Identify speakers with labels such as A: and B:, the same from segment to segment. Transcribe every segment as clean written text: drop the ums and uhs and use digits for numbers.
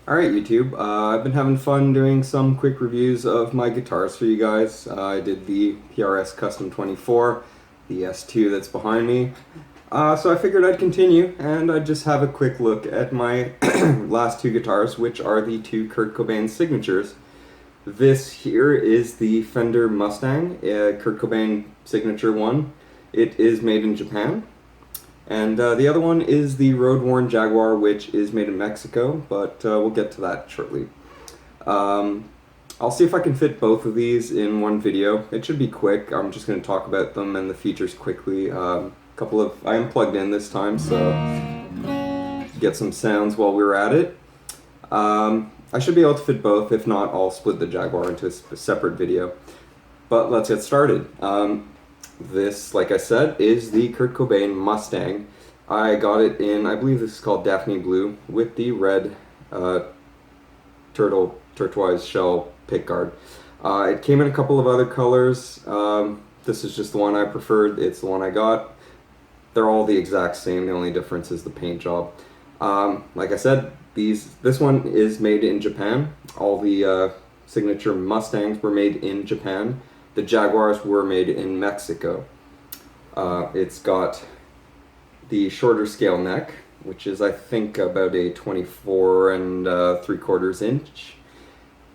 A: Alright YouTube, I've been having fun doing some quick reviews of my guitars for you guys. I did the PRS Custom 24, the S2 that's behind me. So I figured I'd continue and I'd just have a quick look at my last two guitars, which are the two Kurt Cobain signatures. This here is the Fender Mustang, Kurt Cobain signature one. It is made in Japan. And the other one is the road-worn Jaguar, which is made in Mexico, but we'll get to that shortly. I'll see if I can fit both of these in one video. It should be quick. I'm just going to talk about them and the features quickly. I am plugged in this time, so get some sounds while we're at it. I should be able to fit both. If not, I'll split the Jaguar into a separate video. But let's get started. This, like I said, is the Kurt Cobain Mustang. I got it in, I believe this is called Daphne Blue, with the red turquoise shell pickguard. It came in a couple of other colors. This is just the one I preferred. It's the one I got. They're all the exact same. The only difference is the paint job. Like I said, this one is made in Japan. All the signature Mustangs were made in Japan. The Jaguars were made in Mexico. It's got the shorter scale neck, which is I think about a 24 and 3/4 inch.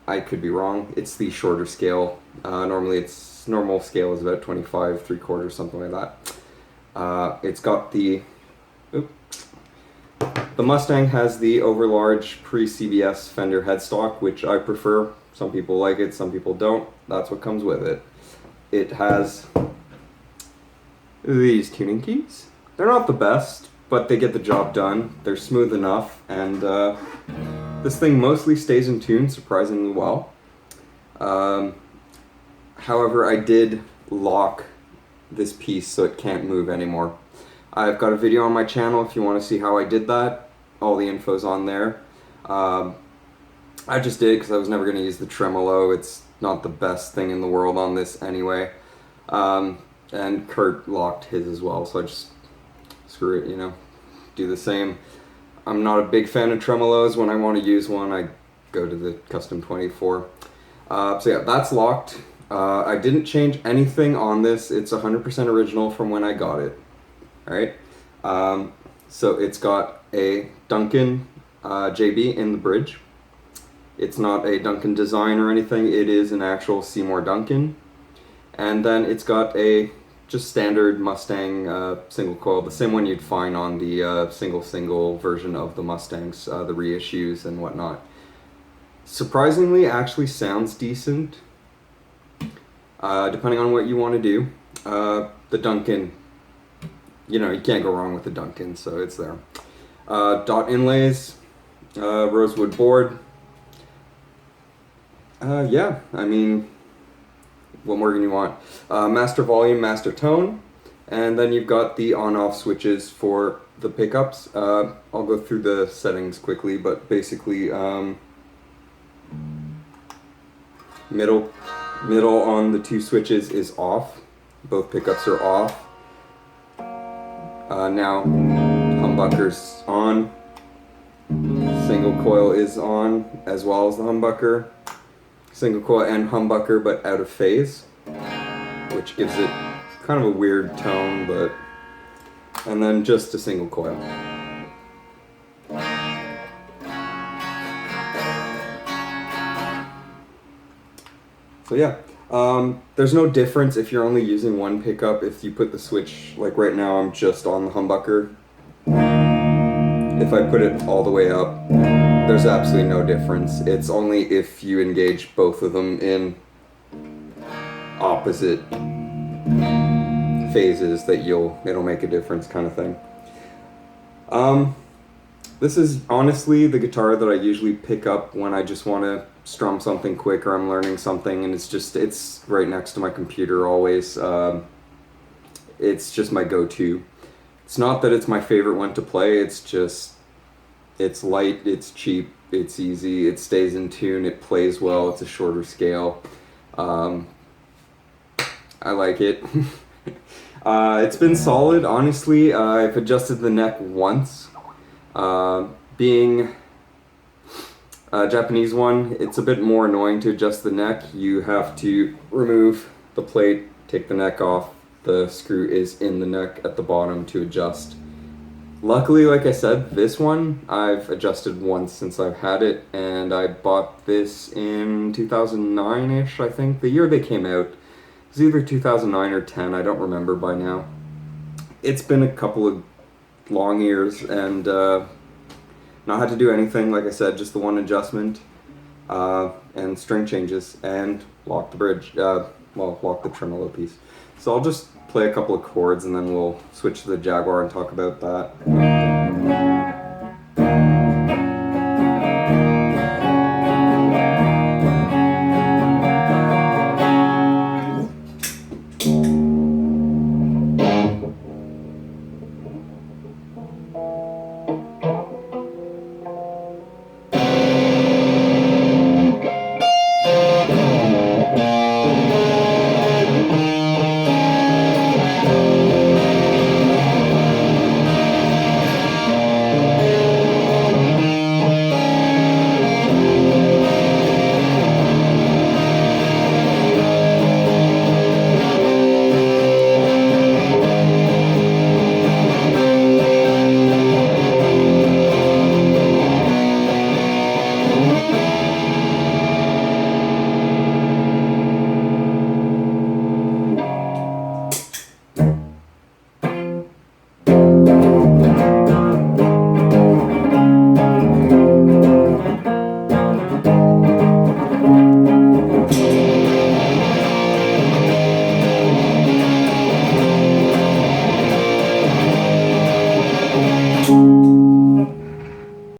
A: I could be wrong. It's the shorter scale. Normally its normal scale is about 25 3/4, something like that. It's got the Mustang has the overlarge pre-CBS Fender headstock, which I prefer. Some people like it, some people don't. That's what comes with it. It has these tuning keys. They're not the best, but they get the job done. They're smooth enough, and this thing mostly stays in tune surprisingly well. However, I did lock this piece so it can't move anymore. I've got a video on my channel if you want to see how I did that. All the info's on there. I just did it because I was never going to use the tremolo. It's not the best thing in the world on this anyway. And Kurt locked his as well, so I just screw it, you know, do the same. I'm not a big fan of tremolos. When I want to use one, I go to the Custom 24. So yeah, that's locked. I didn't change anything on this. It's 100% original from when I got it. Alright, so it's got a Duncan JB in the bridge. It's not a Duncan design or anything, it is an actual Seymour Duncan. And then it's got a just standard Mustang single coil, the same one you'd find on the single version of the Mustangs, the reissues and whatnot. Surprisingly, actually sounds decent, depending on what you want to do. The Duncan, you know, you can't go wrong with the Duncan, so it's there. Dot inlays, rosewood board. Yeah, I mean, what more can you want? Master volume, master tone, and then you've got the on-off switches for the pickups. I'll go through the settings quickly, but basically, middle on the two switches is off. Both pickups are off. Now, humbucker's on. Single coil is on, as well as the humbucker. Single coil and humbucker, but out of phase, which gives it kind of a weird tone, but... And then just a single coil. So yeah, there's no difference if you're only using one pickup. If you put the switch, like right now I'm just on the humbucker. If I put it all the way up, there's absolutely no difference. It's only if you engage both of them in opposite phases that it'll make a difference, kind of thing. This is honestly the guitar that I usually pick up when I just want to strum something quick or I'm learning something, and it's right next to my computer always. It's just my go-to. It's not that it's my favorite one to play, it's just, it's light, it's cheap, it's easy, it stays in tune, it plays well, it's a shorter scale. I like it. It's been solid, honestly. I've adjusted the neck once. Being Japanese one, it's a bit more annoying to adjust the neck. You have to remove the plate, take the neck off. The screw is in the neck at the bottom to adjust. Luckily, like I said, this one I've adjusted once since I've had it, and I bought this in 2009-ish, I think. The year they came out. It was either 2009 or 10, I don't remember by now. It's been a couple of long years, and not had to do anything, like I said, just the one adjustment, and string changes, and lock the bridge, lock the tremolo piece. So I'll just play a couple of chords and then we'll switch to the Jaguar and talk about that.